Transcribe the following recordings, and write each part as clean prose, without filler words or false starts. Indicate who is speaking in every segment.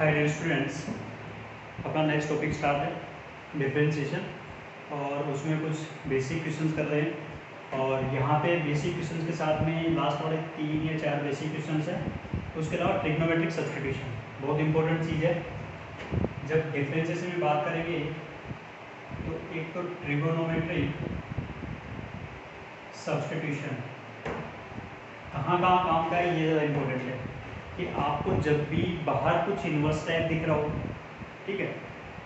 Speaker 1: Hi dear students, अपना next topic start है differentiation और उसमें कुछ बेसिक क्वेश्चंस कर रहे हैं। और यहाँ पे बेसिक क्वेश्चंस के साथ में लास्ट वाले 3 या 4 बेसिक क्वेश्चंस हैं। उसके अलावा ट्रिग्नोमेट्रिक सब्स्टिट्यूशन बहुत इंपॉर्टेंट चीज़ है। जब डिफरेंशिएशन में बात करेंगे तो एक तो ट्रिगोनोमेट्रिक सब्स्टिट्यूशन कहाँ कहाँ काम का है, ये ज़्यादा इम्पोर्टेंट है कि आपको जब भी बाहर कुछ इन्वर्स टाइप दिख रहा हो, ठीक है,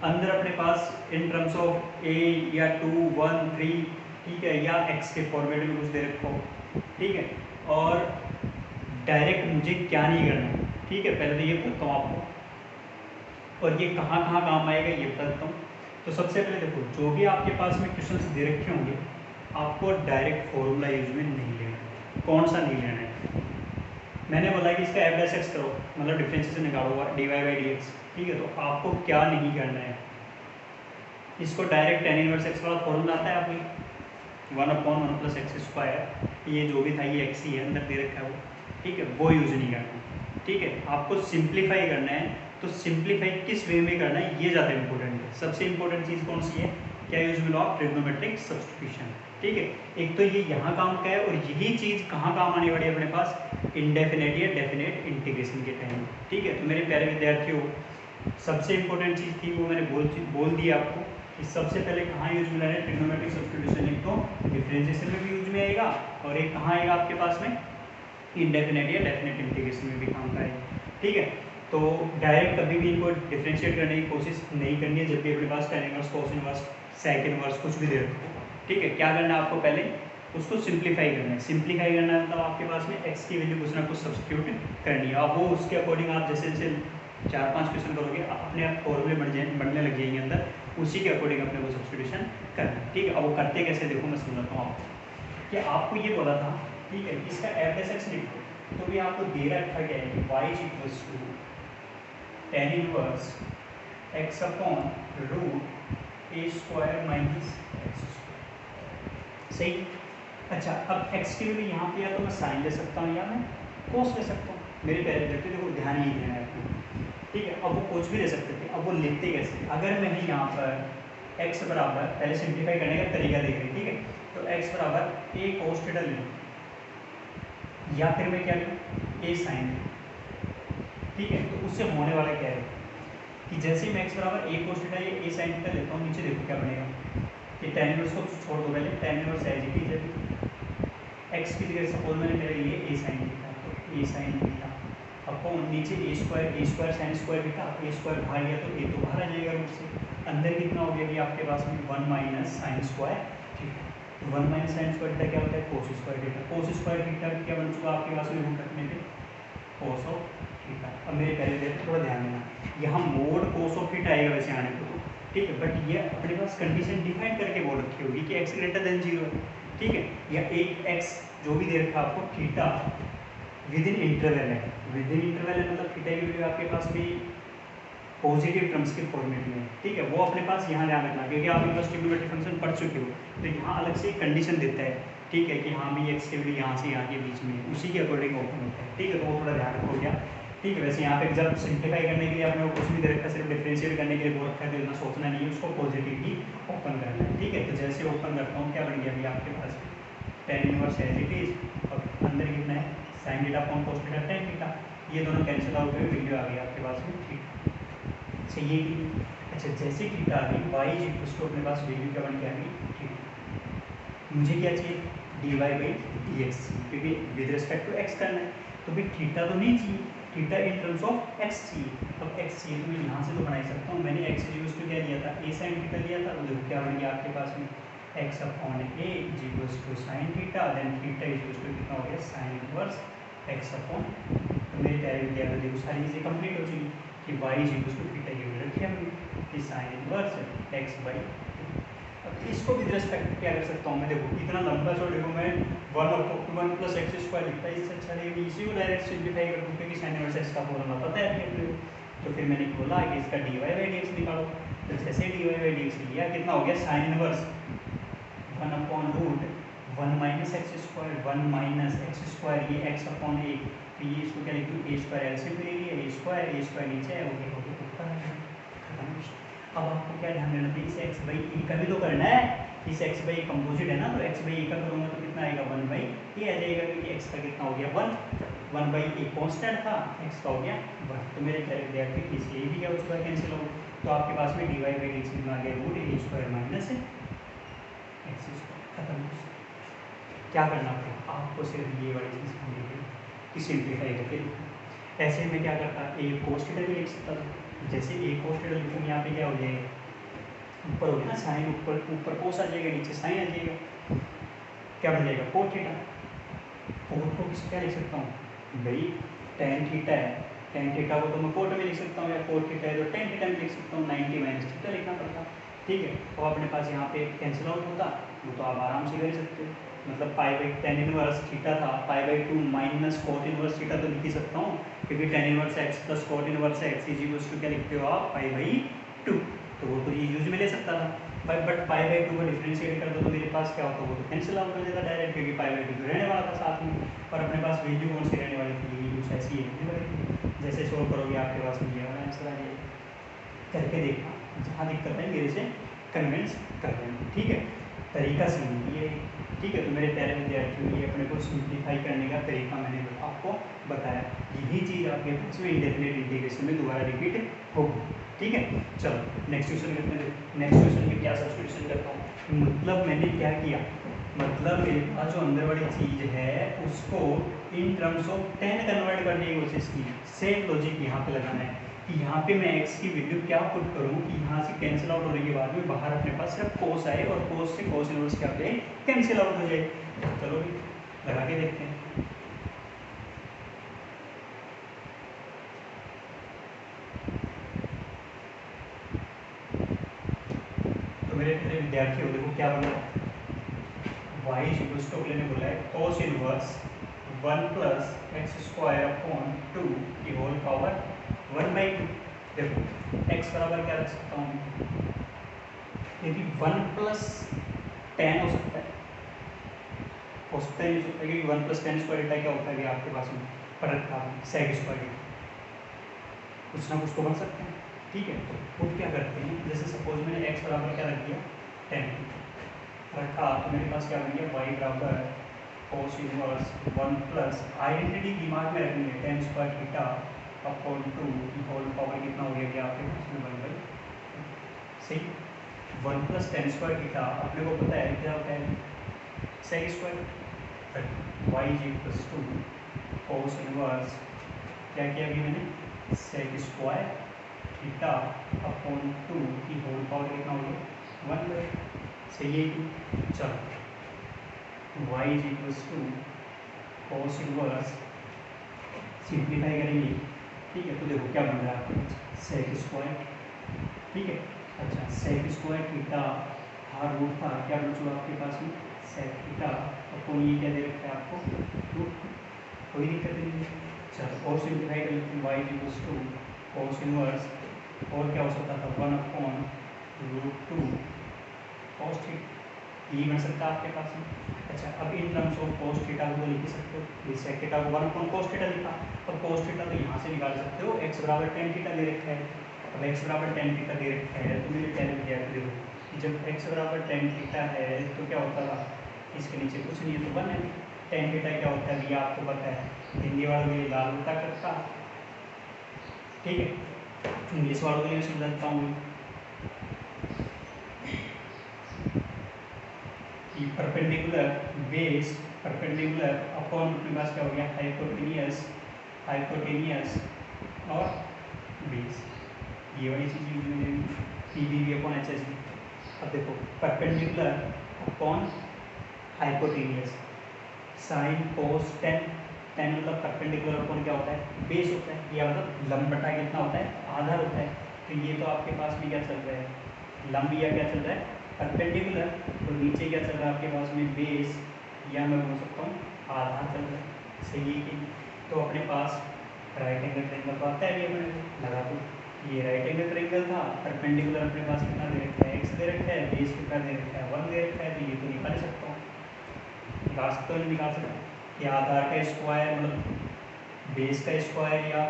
Speaker 1: अंदर अपने पास इन टर्म्स ऑफ ए या 2, 1, 3, ठीक है, या एक्स के फॉर्मेट में कुछ दे रखा हो, ठीक है, और डायरेक्ट मुझे क्या नहीं करना है, ठीक है, पहले तो ये बताता हूँ आपको और ये कहाँ कहाँ काम आएगा ये बता देता हूँ। तो सबसे पहले देखो, जो भी आपके पास में क्वेश्चन दे रखे होंगे आपको डायरेक्ट फॉर्मूला यूज में नहीं लेना है। कौन सा नहीं लेना है? मैंने बोला कि इसका एफ डैश एक्स करो, मतलब डिफरेंशिएशन निकालो D Y by D X, ठीक है। तो आपको क्या नहीं करना है, इसको डायरेक्ट tan इनवर्स एक्स वाला फॉर्मूला आता है आपकी 1/1 प्लस एक्स स्क्वायर, ये जो भी था ये एक्स ही है, अंदर दे रखा है वो, ठीक है, वो यूज नहीं करना, ठीक है। आपको सिंप्लीफाई करना है, तो सिंप्लीफाई किस वे में करना है ये ज़्यादा इंपॉर्टेंट है। सबसे इंपॉर्टेंट चीज़ कौन सी है? क्या यूज में लो? ट्रिग्नोमेट्रिक सब्स्टिट्यूशन, ठीक है। एक तो ये यहाँ काम का है और यही चीज़ कहाँ काम आने वाली है अपने पास? इंडेफिनेट या डेफिनेट इंटीग्रेशन के टाइम, ठीक है। तो मेरे प्यारे विद्यार्थियों, सबसे इंपॉर्टेंट चीज़ थी वो मैंने बोल दी आपको कि सबसे पहले कहाँ यूज में लाना है ट्रिग्नोमेट्रिक सब्स्टिट्यूशन। एक तो डिफरेंशिएशन में भी यूज में आएगा और एक कहाँ आएगा आपके पास में? इंडेफिनेट या डेफिनेट इंटीग्रेशन में भी काम का है, ठीक है। तो डायरेक्ट कभी भी इनको डिफरेंशिएट करने की कोशिश नहीं करनी है जब भी अपने पास tan inverse, cos inverse, sec inverse कुछ भी दे रखो, ठीक है। क्या करना है आपको? पहले उसको सिंप्लीफाई करना है। सिंप्लीफाई करना है मतलब आपके पास में x की वैल्यू कुछ ना कुछ सब्स्टिट्यूट करनी है। अब वो उसके अकॉर्डिंग आप जैसे जैसे 4-5 क्वेश्चन करोगे अपने आप फॉर्मूले बनने लग जाएंगे अंदर, उसी के अकॉर्डिंग अपने को सब्स्टिट्यूशन करना है, ठीक है। अब वो करते कैसे देखो मैं समझाता हूँ आपको। कि आपको ये बोला था, ठीक है, इसका एफ डैश एक्स लिखो, तो भी आपको दे रखा क्या है कि y equals to tan inverse x upon root A square minus x square, सही। अच्छा, अब x की वैल्यू यहाँ पे या तो मैं साइन ले सकता हूँ या मैं कोस ले सकता हूँ। मेरे प्यारे विद्यार्थी देखो, ध्यान ही देना है आपको, ठीक है। अब वो कुछ भी ले सकते थे, अब वो लिखते कैसे? अगर मैंने यहाँ पर x बराबर, पहले सिंप्लीफाई करने का तरीका देख रहे हैं, ठीक है। तो x बराबर ए कोस थीटा ले लूँ या फिर मैं क्या लूँ? ए साइन, ठीक है। तो उससे होने वाला क्या है कि जैसे मैं x बराबर ए कोस थीटा या ए साइन थीटा लेता हूँ, नीचे देखो क्या बनेगा कि tan इनवर्स को छोड़ दो, पहले tan inverse as it is है। x की जगह सपोज मैंने मेरे लिए ए साइन थीटा, तो ए साइन थीटा अपॉन नीचे ए स्क्वायर साइन स्क्वायर थीटा, ए स्क्वायर बाहर गया तो ए तो बाहर आ जाएगा रूट से। अंदर कितना हो गया कि आपके पास में 1 माइनस साइन स्क्वायर थीटा। तो 1 माइनस साइन स्क्वायर थीटा क्या होता है? Cos square theta. Cos square theta क्या बन चुका आपके पास में रूट रखने पे? Cos of theta. अब मेरे पहले देखो, थोड़ा ध्यान देना, यहाँ मोड कोस ऑफ थीटा आएगा वैसे आने को, ठीक है। बट ये अपने पास कंडीशन डिफाइन करके बोल रखी होगी कि x ग्रेटर देन 0 है, ठीक है। या एक x जो भी दे रखा आपको थीटा विद इन इंटरवल है, विद इन इंटरवल है मतलब थीटा की वैल्यू आपके पास भी पॉजिटिव टर्म्स के फॉर्मेट में है, ठीक है। वो अपने पास यहाँ ध्यान रखना, क्योंकि आप इनवर्स ट्रिग्नोमेट्रिक फंक्शन पढ़ चुके हो, तो यहाँ अलग से कंडीशन देता है, ठीक है, कि हाँ भी एक्स की वैल्यू यहाँ से यहाँ के बीच में उसी के अकॉर्डिंग ओपन होता है, ठीक है। तो वो थोड़ा ध्यान रखो क्या, ठीक है। वैसे यहाँ पे जब सिंप्लीफाई करने के लिए आपने कुछ भी दे रखा है, सिर्फ डिफरेंशिएट करने के लिए बोल रखा है, तो इतना सोचना नहीं है, उसको पॉजिटिव ही ओपन करना है, ठीक है। तो जैसे ओपन करता हूँ क्या बन गया अभी आपके पास tan inverse as it is और अंदर कितना है? Sine theta upon cos theta tan theta, ये दोनों कैंसिल आउट हुए, वैल्यू आ गई आपके पास में थीटा, सही है कि? अच्छा, जैसे थीटा आ गई y इक्वल्स टू अपने पास वैल्यू क्या बन के आ गई? थीटा। मुझे क्या चाहिए? dy बाई डी एक्स, क्योंकि विद रिस्पेक्ट टू x करना है, तो भाई थीटा तो नहीं चाहिए, theta in terms of x चाहिए। अब x चाहिए तो मैं यहाँ से तो बना ही सकता हूँ, मैंने x इक्वल्स टू क्या लिया था? a साइन थीटा लिया था, तो देखो क्या बन गया आपके पास में x upon a equals to sine theta, then theta equals to कितना हो गया? साइन इनवर्स x अपॉन, तो मेरे प्यारे विद्यार्थी देखो सारी चीज़ें कंप्लीट हो चुकी कि y इक्वल्स टू थीटा ये रखी हमने कि साइन इनवर्स x बाई। अब इसको विद रिस्पेक्ट क्या कर सकता हूँ मैं? देखो इतना लंबा छोड़, देखो मैं 1 प्लस एक्स स्क्वायर लिखता है, इससे अच्छा रहेगा इसी को डायरेक्ट सिंप्लीफाई कर दूँ, क्योंकि साइन इनवर्स एक्स का फॉर्मूला पता है आपके। तो फिर मैंने बोला कि इसका dy बाई डी एक्स निकालो, तो जैसे dy बाई डी एक्स लिया, कितना हो गया? Sine inverse 1 upon root 1 minus x square, 1 minus x square, ये x अपॉन ए तो ये इसको क्या लिखूँ, ए स्क्वायर एलसीएम ले लिया, ए स्क्वायर नीचे है, हो गया ऊपर है, खत्म। अब आपको क्या ध्यान देना चाहिए, इस एक्स बाई ए का भी तो करना है, इस एक्स बाई कंपोजिट है ना, तो एक्स बाई ए का करूँगा तो कितना आएगा, 1 बाई ए आ जाएगा, क्योंकि एक्स का कितना हो गया 1 बाई ए कॉन्स्टेंट था, एक्स का हो गया 1। तो मेरे प्यारे विद्यार्थी इसलिए भी क्या हो चुका है, कैंसिल हो, तो आपके पास में d Y by D x में आ गया रूट ए स्क्वायर माइनस एक्स स्क्वायर, खत्म। क्या करना पड़ेगा आपको, सिर्फ ये वाली चीज़ करनी पड़ेगी, सिंप्लीफाई करके। ऐसे में क्या करता, ए कोस थीटा भी लिख सकता था, जैसे ए कोस थीटा लिखूँगा, यहाँ पे क्या हो जाएगा, ऊपर हो गया ना साइन, ऊपर कोस आ जाएगा, नीचे साइन आ जाएगा, क्या बन जाएगा कोट थीटा। कोट को किस क्या लिख सकता हूँ भाई, टेन थीटा है, टेन थीटा को तो मैं कोट में लिख सकता हूँ, या कोट थीटा है तो टेन थीटा में लिख सकता हूँ, 90 माइनस थीटा लिखना पड़ता, ठीक है। तो अपने पास यहाँ पे कैंसिल आउट होता, वो तो आप आराम से कर सकते हो, मतलब pi by tan inverse theta था, pi by 2 minus cot inverse theta तो लिख ही सकता हूँ, क्योंकि tan inverse x plus cot inverse x is equals to क्या लिखते हो आप, पाई बाई 2, तो वो तो ये यूज में ले सकता था, बट पाई बाई 2 को डिफरेंशिएट कर दो तो मेरे पास क्या होता, वो तो कैंसिल आउट हो जाता डायरेक्ट, क्योंकि पाई बाई 2 तो रहने वाला था साथ में, और अपने पास वैल्यू कौन सी रहने वाली थी, ये कुछ ऐसी है, जैसे सोल्व करोगे आपके पास में ये वाला आंसर आ जाएगा, करके देखना, जहाँ दिक्कत है मेरे से कन्विंस कर लेना, ठीक है। तरीका सही ये, ठीक है। तो मेरे प्यारे विद्यार्थियों, ये अपने को सिंप्लीफाई करने का तरीका मैंने आपको बताया, यही चीज़ आपके पास में इंडेफिनिट इंटीग्रेशन में दोबारा रिपीट होगी, ठीक है। चलो नेक्स्ट क्वेश्चन करते हैं। नेक्स्ट क्वेश्चन में क्या सब्स्टिट्यूशन करता हूँ, मतलब मैंने क्या किया, मतलब मेरे पास जो अंदर वाली चीज़ है उसको इन टर्म्स ऑफ 10 कन्वर्ट करने की कोशिश की। सेम लॉजिक यहाँ पे लगाना है कि यहाँ पे मैं x की वैल्यू क्या पुट करूँ कि यहाँ से कैंसिल आउट होने के बाद में बाहर अपने पास सिर्फ कोस आए, और कोस से कोस इनवर्स क्या पे कैंसिल आउट हो जाए। चलो लगा के देखते हैं। तो मेरे प्यारे विद्यार्थियों देखो क्या बना, y इक्वल्स टू ने बोला है cos inverse 1 plus x square upon 2 की होल पावर 1/2। देखो x बराबर क्या रख सकता हूँ, यदि 1 प्लस 10 हो सकता है, नहीं हो सकता है, क्योंकि 1 प्लस 10 स्क्वायर थीटा क्या होता है, आपके पास में पढ़ रखा है सेक स्क्वायर थीटा, कुछ ना कुछ तो बन सकते हैं, ठीक है। तो खुद क्या करते हैं, जैसे सपोज मैंने x बराबर क्या रख दिया 10 रखा, तो मेरे पास क्या बन गया y बराबर कोस इनवर्स 1 प्लस आइडेंटिटी दिमाग में रखेंगे 10 स्क्वायर थीटा अपॉन 2 की होल पावर कितना हो गया आपके पास में 1/, सही। 1 प्लस 10 स्क्वायर थीटा अपने को पता है क्या होता है sec square, y equals to cos inverse क्या किया अभी मैंने सेक स्क्वायर थीटा अपॉन 2 की होल पावर कितना हो गया 1/, सही है कि। चलो y equals to cos inverse simplify करेंगे, ठीक है। तो देखो क्या बन रहा है आपके पास सेक स्क्वायर, ठीक है। अच्छा सेक स्क्वायर थीटा हार रूट था, क्या बन चुका आपके पास में सेक थीटा अपॉन ये क्या दे रखा है आपको रूट, कोई दिक्कत नहीं है। चलो और सिंप्लीफाई कर लेते हैं, y equals to cos inverse और क्या हो सकता था 1 अपॉन √2 कोस थीटा, ये बन सकता है आपके पास में। अच्छा अब in terms of cos theta को लिख सकते हो, सेक थीटा को 1 अपॉन कोस थीटा लिखा, और कोस थीटा तो यहाँ से निकाल सकते हो, x बराबर tan थीटा दे रखा है, अब x बराबर tan थीटा दे रखा है, तो मेरे प्यारे विद्यार्थी देखो जब x बराबर tan थीटा है तो क्या होता था, इसके नीचे कुछ नहीं है तो 1 है, tan थीटा क्या होता है ये आपको पता है, हिंदी वालों के लिए लाल होता करता, ठीक है, इंग्लिश वालों के लिए समझाता हूँ कि परपेंडिकुलर बेस परपेंडिकुलर अपॉन अपने पास क्या हो गया हाइपोटेनियस, हाइपोटेनियस और बेस, ये वाली चीज़ यूज में लेंगे p b v upon h h b. अब देखो perpendicular upon hypotenuse sine cos tan, tan मतलब परपेंडिकुलर अपॉन क्या होता है बेस होता है, या मतलब लंब बटा कितना होता है आधा होता है, तो ये तो आपके पास में क्या चल रहा है लंब, या क्या चल रहा है परपेंडिकुलर, तो नीचे क्या चल रहा है आपके पास में बेस, या मैं बोल सकता हूँ आधा चल रहा है, सही है कि। तो अपने पास राइट एंगल ट्रायंगल तो आता है अभी अपने लगा दो, ये राइट एंगल ट्रायंगल था, परपेंडिकुलर अपने पास कितना दे रखा है x दे रखा है, बेस कितना दे रखा है 1 दे रखा है, तो ये तो निकाल सकता हूँ, निकाल सकता हूँ निकाल सकता हूँ, ये आधार का स्क्वायर मतलब बेस का स्क्वायर या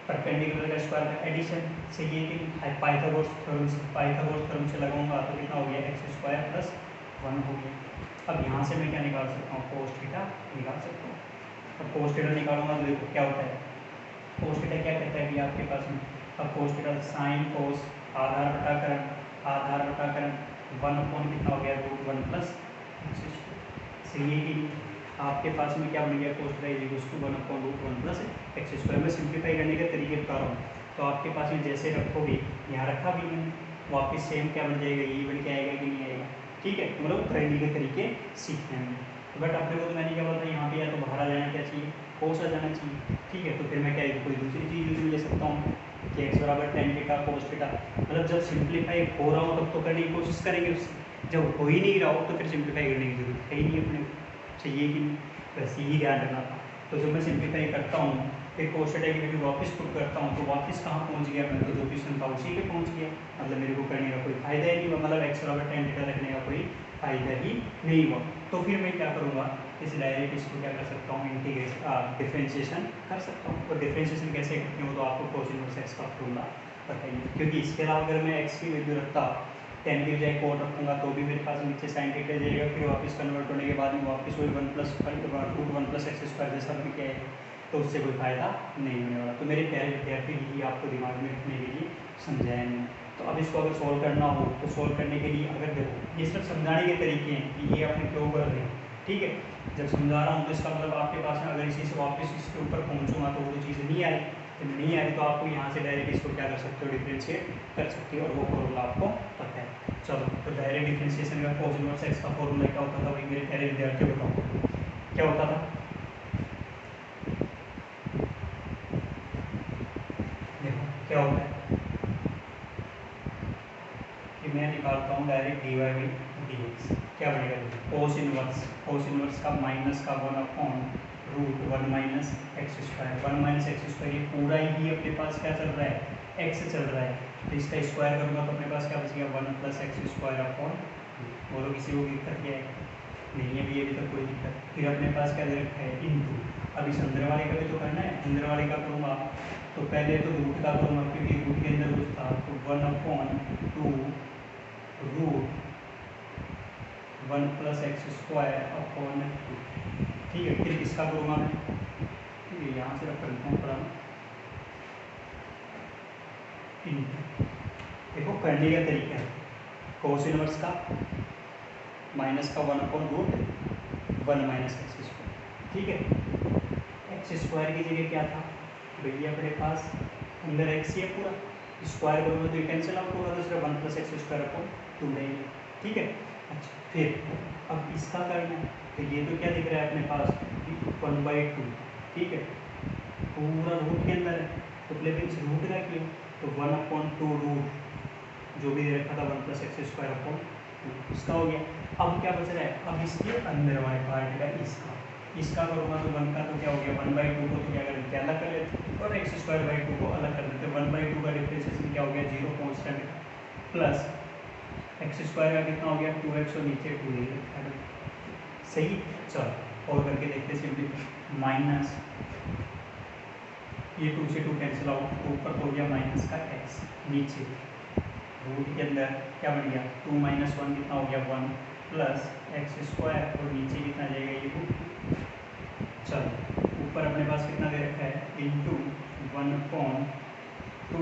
Speaker 1: परपेंडिकुलर का स्क्वायर का एडिशन से ये कि पाइथागोरस थ्योरम से लगाऊंगा तो कितना हो गया एक्स स्क्वायर प्लस 1 हो गया। अब यहाँ से मैं क्या निकाल सकता हूँ, कोस थीटा निकाल सकता हूँ। अब कोस थीटा निकालूंगा तो देखो क्या होता है, कोस थीटा क्या कहता है कि आपके पास में, अब कोस थीटा साइन कोस आधार बटाकरण 1 अपॉन कितना हो गया √1 प्लस सही है कि आपके पास में क्या बन गया cos theta is equals to 1 upon √1 plus x square. में सिंप्लीफाई करने के तरीके बता रहा हूँ, तो आपके पास में जैसे रखोगे यहाँ रखा भी मैंने, वापस सेम क्या बन जाएगा, ये बन के आएगा कि नहीं आएगा, ठीक है। मतलब करने के तरीके सीखने हैं, बट अपने को तो मैंने क्या बोला था यहाँ पे या तो बाहर आ जाना क्या चाहिए, कोस आ जाना चाहिए, ठीक है। तो फिर मैं क्या कोई दूसरी चीज़ यूज ले सकता हूँ कि x बराबर tan थीटा कोस थीटा, मतलब जब सिंप्लीफाई हो रहा हो तब तो करने की कोशिश करेंगे उससे, जब हो ही नहीं रहा हो तो फिर सिंप्लीफाई करने की जरूरत है ही नहीं अपने को, चाहिए कि वैसे ही ध्यान रखना था। तो जब मैं सिंप्लीफाई करता हूँ फिर कोस थीटा की वैल्यू वापस पुट करता हूँ, तो वापस कहाँ पहुँच गया मैं, तो जो क्वेश्चन था उसी पे पहुँच गया, मतलब मेरे को करने का कोई फायदा ही नहीं हुआ, मतलब x बराबर tan थीटा रखने का कोई फायदा ही नहीं हुआ। तो फिर मैं क्या करूँगा, इस डायरेक्ट इसको क्या कर सकता हूँ, डिफरेंशिएशन कर सकता हूँ। और डिफरेंशिएशन कैसे करते हो तो आपको कोस इनवर्स एक्स का फॉर्मूला बताइए, क्योंकि इसके अलावा अगर मैं एक्स की वैल्यू रखता tan की बजाय कोट रखूँगा तो भी मेरे पास नीचे साइन थीटा जाएगा, फिर वापस कन्वर्ट होने के बाद में वापस वही 1 प्लस एक्स स्क्वायर जैसा भी क्या है, तो उससे कोई फायदा नहीं होने वाला। तो मेरे प्यारे विद्यार्थी यही आपको दिमाग में रखने के लिए समझाया मैंने। तो अब इसको अगर सॉल्व करना हो तो सॉल्व करने के लिए अगर देखो ये सब समझाने के तरीके हैं कि ये आपने क्यों कर रहे हैं, ठीक है। जब समझा रहा हूँ तो इसका मतलब आपके पास में अगर इसी से वापस इसके ऊपर पहुँचूंगा तो वो चीज़ नहीं आई, जब नहीं आई तो आपको यहाँ से डायरेक्ट इसको क्या कर सकते हो, डिफरेंशिएट कर सकते हो, और वो फॉर्मूला आपको पता है। चलो तो डायरेक्ट डिफरेंशिएशन का कोस इनवर्स एक्स का फॉर्मूला क्या होता था वही मेरे प्यारे विद्यार्थी बताओ क्या होता था। देखो क्या होता है कि मैं निकालता हूँ डायरेक्ट dy बाई dx, क्या बनेगा कोस इनवर्स का माइनस का 1 upon √1 minus x square, 1 minus x square, ये पूरा ही अपने पास क्या चल रहा है एक्स चल रहा है, तो इसका स्क्वायर करूँगा तो अपने पास क्या बच गया 1 प्लस एक्स स्क्वायर अपॉन, बोलो किसी को दिक्कत क्या है, नहीं है भी अभी तक कोई दिक्कत। फिर अपने पास क्या दे रखा है इनटू, अब इस अंदर वाले का भी तो करना है, अंदर वाले का करूँगा तो पहले तो रूट का करूँगा क्योंकि रूट के अंदर कुछ था, तो 1 upon 2 √1 plus x square upon 2, ठीक है। फिर किसका करूँगा मैं, यहाँ से रख करता हूँ थोड़ा, देखो करने का तरीका है, कोस इनवर्स का माइनस का 1 अपॉन √1 माइनस एक्स स्क्वायर, ठीक है। एक्स स्क्वायर की जगह क्या था भैया अपने पास, अंदर एक्स ही है पूरा, स्क्वायर करूँगा तो ये कैंसिल आउट होगा, तो सिर्फ 1 प्लस एक्स स्क्वायर अपॉन 2 रहेगी, ठीक है। अच्छा फिर अब इसका करना है, तो ये तो क्या दिख रहा है अपने पास 1/2, ठीक है, पूरा रूट के अंदर है, तो पहले इस रूट का किया तो 1 अपॉन 2 रूट जो भी दे रखा था 1 प्लस एक्स स्क्वायर अपॉन 2 इसका हो गया। अब क्या बच रहा है, अब इसके अंदर वाले पार्ट का इसका करूँगा तो 1 का तो क्या हो गया 1/2 को तो क्या कर देते अलग कर लेते और एक्स स्क्वायर बाई 2 को अलग कर देते, 1/2 का डिफरेंशिएशन क्या हो गया 0 कांस्टेंट प्लस एक्स स्क्वायर का कितना हो गया 2x और नीचे 2 सही। चलो और करके देखते हैं सिंपली, माइनस ये 2 से 2 कैंसिल आउट, तो ऊपर हो गया माइनस का x, नीचे रूट के अंदर क्या बन गया 2 माइनस 1 कितना हो गया 1 प्लस एक्स स्क्वायर और नीचे कितना जाएगा ये 2। चलो ऊपर अपने पास कितना दे रखा है इंटू 1 अपॉन 2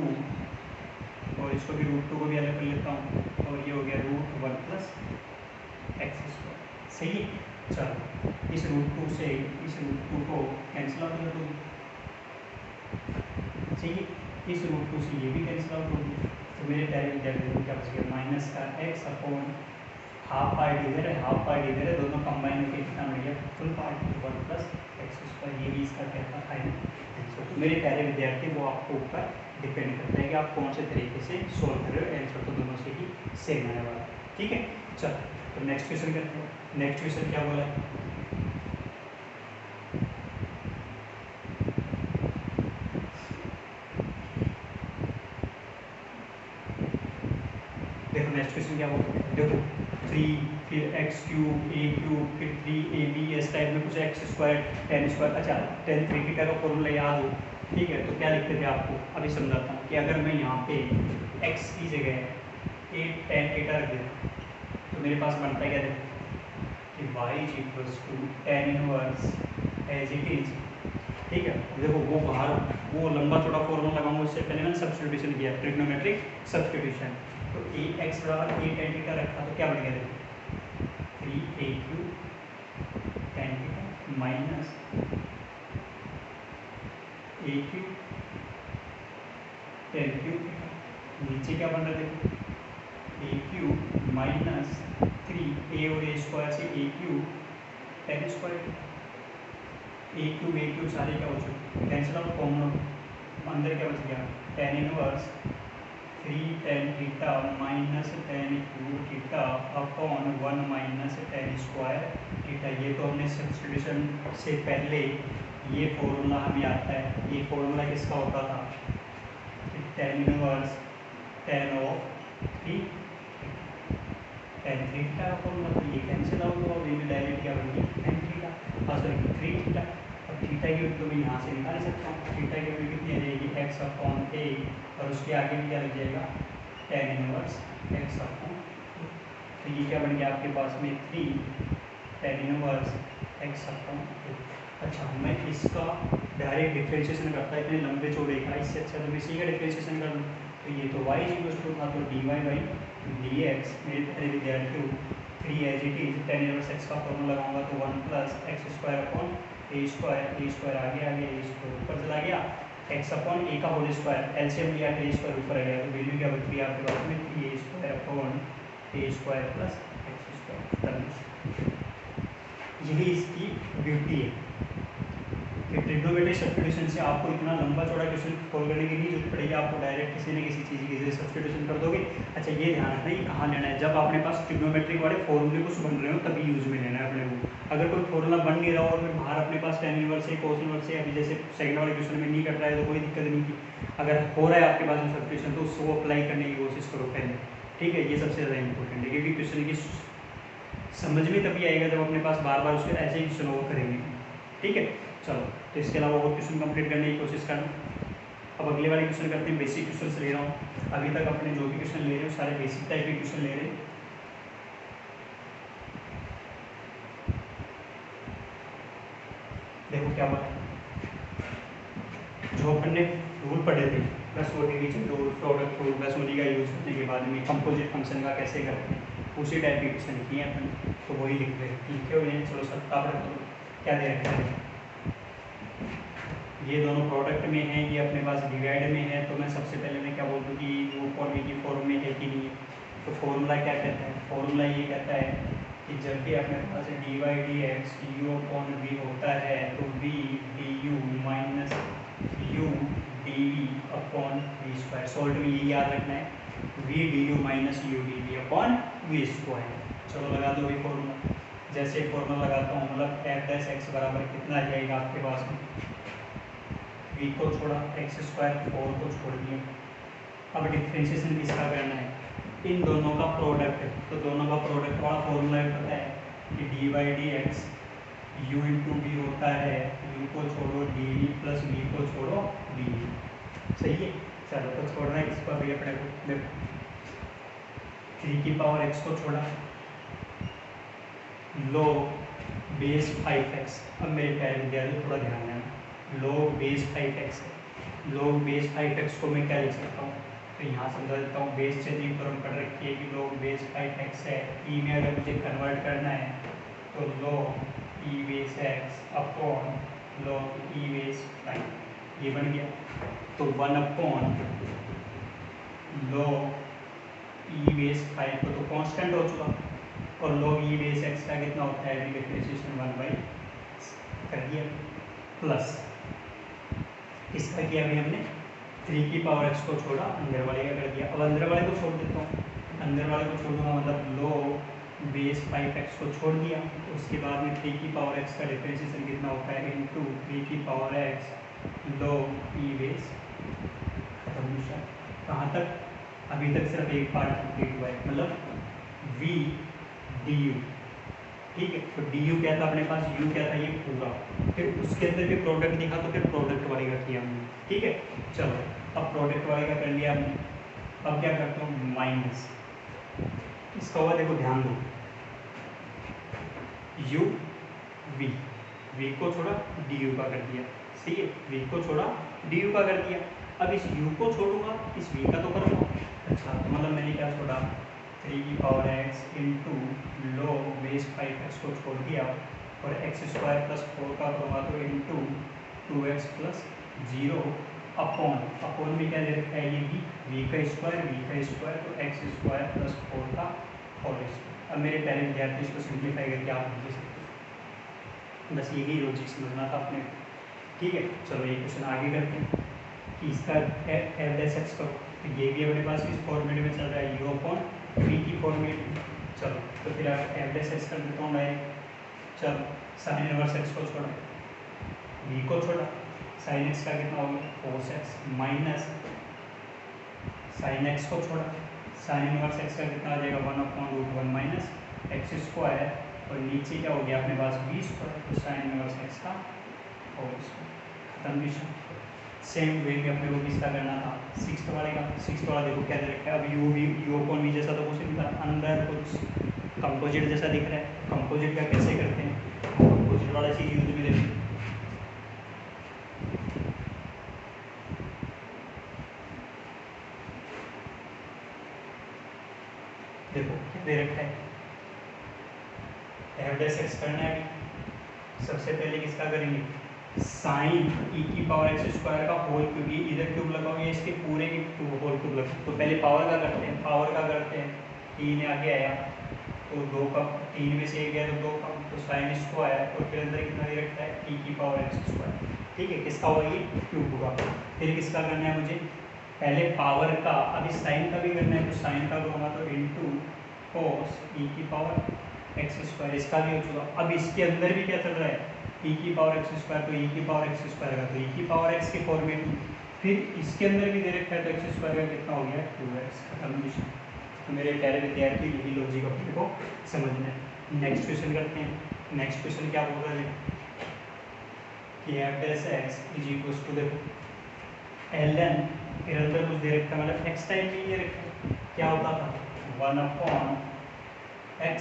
Speaker 1: और इसको भी √2 को भी अलग कर लेता हूँ, और ये हो गया √1 प्लस एक्स स्क्वायर, सही है। चलो इस √2 से इस √2 को कैंसिल आउट कर दूँ, सही है, इस √2 से ये भी कैंसिल आउट हो गया, तो मेरे प्यारे विद्यार्थी क्या बच गया माइनस का x अपॉन हाफ पार्ट इधर है हाफ पार्ट इधर है, दोनों कंबाइन होकर कितना मिल गया full part 1 plus x square, ये भी इसका क्या था फाइनल आंसर। तो मेरे प्यारे विद्यार्थी वो आपको ऊपर डिपेंड करता है कि आप कौन से तरीके से सोल्व कर रहे हो, आंसर तो दोनों से ही सेम आने वाला, ठीक है। चलो तो नेक्स्ट क्वेश्चन करते हैं। नेक्स्ट क्वेश्चन क्या बोला है, देखो नेक्स्ट क्वेश्चन क्या बोलते हैं, देखो 3 फिर एक्स क्यूब ए क्यूब फिर 3ab इस टाइप में कुछ एक्स स्क्वायर टेन स्क्वायर। अच्छा टेन थ्री थीटा का फॉर्मूला याद हो, ठीक है, तो क्या लिखते थे आपको अभी समझाता हूँ कि अगर मैं यहाँ पे x की जगह 8 टेन थीटा रख देता तो मेरे पास बनता है क्या देखो कि y is equals to tan inverse as it is, ठीक है। देखो वो बाहर वो लंबा चौड़ा फॉर्मूला लगाऊंगा, उससे पहले मैंने सब्स्टिट्यूशन किया ट्रिग्नोमेट्रिक सब्स्टिट्यूशन। तो ए एक्स बराबर ए टेन थीटा रखा तो क्या बन गया देखो 3a³ tan theta minus a³ ten cube theta. नीचे क्या बन रहा है देखो a³ माइनस 3 a और a स्क्वायर से a³ टेन स्क्वायर। a³ सारे क्या हो चुके कैंसिल आउट कॉमन, अंदर क्या बच गया tan inverse 3 tan theta minus ten cube theta upon 1 minus ten square theta. ये तो हमने सब्स्टिट्यूशन से पहले ये फॉर्मूला हमें आता है। ये फॉर्मूला किसका होता था कि tan inverse tan of 3 tan theta का फॉर्मूला, तो ये कैंसिल आउट हुआ, डायरेक्ट क्या बन गई टेन थीटा सॉरी 3 थीटा। अब थीटा की वैल्यू तो मैं यहाँ से निकाल सकता हूँ, थीटा की वैल्यू कितनी आ जाएगी एक्स अपॉन ए और उसके आगे भी क्या लग जाएगा टेन इनवर्स एक्स अपॉन। तो ये क्या बन गया आपके पास में 3 टेन इनवर्स एक्स अपॉन। अच्छा मैं इसका डायरेक्ट डिफ्रेंशिएशन करता इतने लंबे चौड़े का, इससे अच्छा तो मैं इसी का डिफ्रेंशिएशन कर लूँ। तो ये तो y इक्वल्स टू था तो dy बाई डी एक्स, मेरे पहले विद्यार्थियों 3 as it is tan inverse x का फॉर्मूला लगाऊंगा तो 1 plus x square upon a square आगे आगे ए स्क्वायर ऊपर चला गया एक्स अपॉन ए का होल स्क्वायर एलसीएम लिया ए स्क्वायर ऊपर आ गया तो वैल्यू क्या बच गई आपके पास में 3 square upon a square plus x square. यही इसकी ब्यूटी है कि ट्रिग्नोमेट्रिक सब्स्टिट्यूशन से आपको इतना लंबा चौड़ा क्वेश्चन सॉल्व करने की नहीं जरूरत पड़ेगी, आपको डायरेक्ट किसी न किसी चीज़ की सब्स्टिट्यूशन कर दोगे। अच्छा ये ध्यान रखना है कहाँ लेना है, जब अपने पास ट्रिग्नोमेट्रिक वाले फॉर्मूले कुछ बन रहे हो तभी यूज में लेना है अपने को। अगर कोई फॉर्मूला बन नहीं रहा और फिर बाहर अपने पास टेन इनवर्स है कोस इनवर्स है, अभी जैसे सेकंड वाले क्वेश्चन में नहीं कट रहा है तो कोई दिक्कत नहीं थी। अगर हो रहा है आपके पास सब्स्टिट्यूशन तो उसको अप्लाई करने की कोशिश करो पहले, ठीक है। ये सबसे ज़्यादा इंपॉर्टेंट है क्योंकि क्वेश्चन की समझ में तभी आएगा जब अपने पास बार बार उसके ऐसे ही क्वेश्चन ओवर करेंगे, ठीक है। चलो तो इसके अलावा और क्वेश्चन कंप्लीट करने की कोशिश करना। अब अगले वाले क्वेश्चन करते हैं, बेसिक क्वेश्चन ले रहा हूँ। अभी तक अपने जो भी क्वेश्चन ले रहे हो सारे बेसिक टाइप के क्वेश्चन ले रहे हैं। देखो क्या बात जो अपन ने रूल पढ़े थे प्लस वो division rule product rule plus ओडी का यूज करने के बाद में कंपोजिट फंक्शन का कैसे करते हैं उसी टाइप के क्वेश्चन किए हैं अपन, तो वही लिखे हुए हैं। चलो सत्ता पर तो क्या दे रखा है, ये दोनों प्रोडक्ट में है, ये अपने पास डिवाइड में है। तो मैं सबसे पहले मैं क्या बोल दूँ कि वो फॉर वी की फॉर्म में है कि नहीं है। तो फॉर्मूला क्या कहता है, फॉर्मूला ये कहता है कि जब भी अपने पास d y d x u upon v होता है तो v d u minus u d v upon v square. सॉल्ट में ये याद रखना है v d u minus u d v upon v square. चलो लगा दो ये फॉर्मूला। जैसे फॉर्मूला लगाता हूँ मतलब एफ डैश एक्स बराबर कितना आ जाएगा आपके पास में, वी को छोड़ा एक्स स्क्वायर 4 को छोड़ दिया। अब डिफ्रेंशिएशन किसका करना है, इन दोनों का प्रोडक्ट है। तो दोनों का प्रोडक्ट वाला फॉर्मूला पता है कि d by D x u into v होता है, यू को छोड़ो डी वी प्लस वी को छोड़ो डी वी। सही है। चलो तो छोड़ना है किसको अभी अपने को, देखो 3 की पावर एक्स को छोड़ा log बेस 5x। अब मेरे प्यारे विद्यार्थी थोड़ा ध्यान देना, log बेस 5x है। log बेस 5x को मैं क्या लिख सकता हूँ, तो यहाँ समझा देता हूँ। बेस चेंजिंग फॉर्म कर रखी है कि log बेस 5x है। ई में अगर मुझे कन्वर्ट करना है तो log ई बेस x अपॉन log ई बेस 5, ये बन गया। तो 1 अपॉन log ई बेस 5 को तो कांस्टेंट हो चुका और log ई बेस एक्स का कितना होता है डिफरेंशिएशन 1 बाई कर दिया प्लस इसका किया अभी हमने 3 की पावर एक्स को छोड़ा अंदर वाले का कर दिया। अब अंदर वाले को छोड़ देता हूँ, अंदर वाले को छोड़ दूंगा मतलब log बेस 5x को छोड़ दिया। तो उसके बाद में 3 की पावर x का डिफरेंशिएशन कितना होता है इंटू 3 की पावर x log ई बेस खत्म निशा। कहाँ तक, अभी तक सिर्फ एक पार्ट कंप्लीट हुआ है, मतलब v डी यू, ठीक है। तो डी यू क्या था अपने पास, यू क्या था ये पूरा, फिर उसके अंदर भी प्रोडक्ट दिखा तो फिर प्रोडक्ट वाले का किया हमने, ठीक है। चलो अब प्रोडक्ट वाले का कर लिया हमने, अब क्या करता हूँ माइनस इसका हुआ, देखो ध्यान दो, यू वी, वी को छोड़ा डी यू का कर दिया, सही है, वी को छोड़ा डी यू का कर दिया। अब इस u को छोड़ूंगा इस v का तो करूँगा, अच्छा तो मतलब मैंने क्या छोड़ा 3 की power x into log base 5x को छोड़ दिया और x स्क्वायर प्लस 4 का करूँगा तो इंटू 2x प्लस 0 अपॉन में क्या दे रखा है ये v का स्क्वायर तो x स्क्वायर प्लस 4 का होल स्क्वायर। अब मेरे पहले विद्यार्थी इसको सिंप्लीफाई करके आप लिख सकते हो, बस यही लॉजिक समझना था आपने, ठीक है। चलो ये क्वेश्चन आगे करते हैं कि इसका एफ डैश एक्स का, तो ये भी अपने पास किस फॉर्मेट में चल रहा है, यू अपॉन वी की फॉर्मेट में। चलो तो फिर एफ डैश एक्स कर देता हूँ डायरेक्ट। चलो साइन इनवर्स एक्स को छोड़ा, वी को छोड़ा, साइन एक्स का कितना हो गया cos x minus sine x को छोड़ा, साइन इनवर्स एक्स का कितना आ जाएगा 1/√1 माइनस एक्स स्क्वायर और नीचे क्या हो गया अपने पास वी स्क्वायर, तो साइन इनवर्स एक्स का होल स्क्वायर, खत्म क्वेश्चन। सेम वे में अपने को किसका करना था, सिक्स्थ वाले का। सिक्स्थ वाला देखो क्या दे रखा है, अब यू अपॉन वी जैसा तो कुछ नहीं था, अंदर कुछ कंपोजिट जैसा दिख रहा है। कंपोजिट का कैसे करते हैं, कंपोजिट वाला चीज यूज में देखो, देखो क्या दे रखा है, एफ डैश एक्स करना है। सबसे पहले किसका करेंगे, साइन ई की पावर एक्स स्क्वायर का होल क्यूब, ये इधर क्यूब लगाओगे इसके पूरे के होल क्यूब लगाओ। तो पहले पावर का करते हैं, पावर का करते हैं, 3 आगे आया तो 2 का, 3 में से 1 गया तो 2 का, तो साइन स्क्वायर और फिर अंदर कितना दे रखता है ई की पावर एक्स स्क्वायर, ठीक है। किसका होगा ये क्यूब होगा। फिर किसका करना है मुझे, पहले पावर का, अभी साइन का भी करना है, तो साइन का करूँगा तो इंटू कोस ई की पावर एक्स स्क्वायर, इसका भी हो चुका। अब इसके अंदर भी क्या चल रहा है, ई की पावर एक्स स्क्वायर, तो ई की पावर एक्स स्क्वायर का तो ई की पावर एक्स के फॉर्मेट में, फिर इसके अंदर भी दे रखा है तो एक्स स्क्वायर का कितना हो गया 2x, खत्म क्वेश्चन। तो मेरे प्यारे विद्यार्थी यही लॉजिक अपने को समझना है। नेक्स्ट क्वेश्चन करते हैं। नेक्स्ट क्वेश्चन क्या बोल रहा है कि f dash x is equals to, देखो ln फिर अंदर कुछ दे रखा है, मतलब एक्स टाइम में ये रखा, क्या होता था 1/x,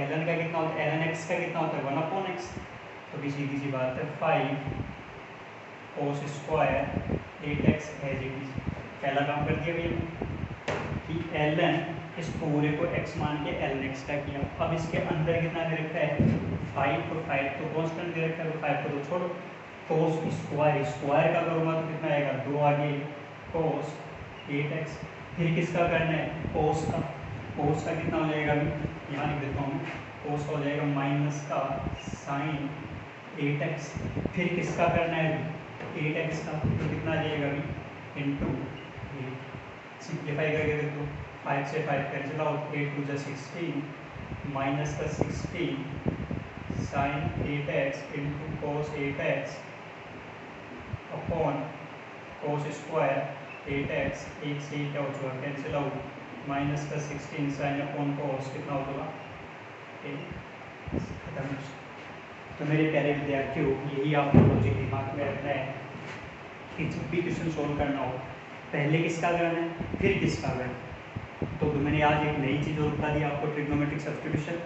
Speaker 1: ln का कितना होता है, ln x का कितना होता है 1/x, तो भी सीधी सी बात है 5 cos square 8x as it is. पहला काम कर दिया भैया कि ln इस पूरे को x मान के ln x का किया। अब इसके अंदर कितना दे रखा है 5, तो 5 तो कांस्टेंट दे रखा है, तो 5 को तो छोड़ो, कोस स्क्वायर का करूँगा तो कितना आएगा 2 आगे कोस 8x, फिर किसका करना है कोस का, कोस का कितना हो जाएगा अभी यहाँ लिख देता हूँ, कोस हो जाएगा माइनस का साइन 8x, फिर किसका करना है 8x का, तो कितना आ जाएगा अभी इंटू 8, सिंप्लीफाई करके देखो 5 से 5 कैंसिल आउट, 8 2 16 माइनस का 16 sine 8x into cos 8x upon cos square 8x, एक से क्या हो चुका कैंसिल आउट, माइनस का 16 साइन अपॉन कोस कितना हो चुका 8, खत्म। तो मेरे प्यारे विद्यार्थियों यही आपको लॉजिक दिमाग में रखना है कि जब भी क्वेश्चन सोल्व करना हो पहले किसका करना है फिर किसका करना है। तो मैंने आज एक नई चीज़ और बता दी आपको, ट्रिग्नोमेट्रिक सब्स्टिट्यूशन,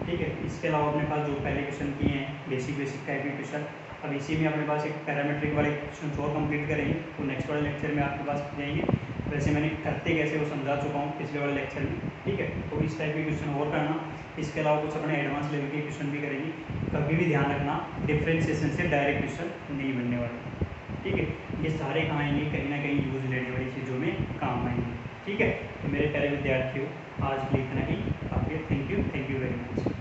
Speaker 1: ठीक है। इसके अलावा अपने पास जो पहले क्वेश्चन किए हैं बेसिक टाइप के क्वेश्चन, अब इसी में अपने पास एक पैरामीट्रिक वाले क्वेश्चन और कंप्लीट करेंगे, तो नेक्स्ट वाले लेक्चर में आपके पास जाएंगे। वैसे मैंने करते कैसे वो समझा चुका हूँ पिछले वाले लेक्चर में, ठीक है। तो इस टाइप के क्वेश्चन और करना, इसके अलावा कुछ अपने एडवांस लेवल के क्वेश्चन भी करेंगे। कभी भी ध्यान रखना डिफरेंशिएशन से डायरेक्ट क्वेश्चन नहीं बनने वाले, ठीक है। ये सारे कहाँ आएंगे, कहीं ना कहीं यूज लेने वाली चीज़ों में काम आएंगे, ठीक है। तो मेरे प्यारे विद्यार्थियों आज के लिए इतना ही, आपके थैंक यू वेरी मच।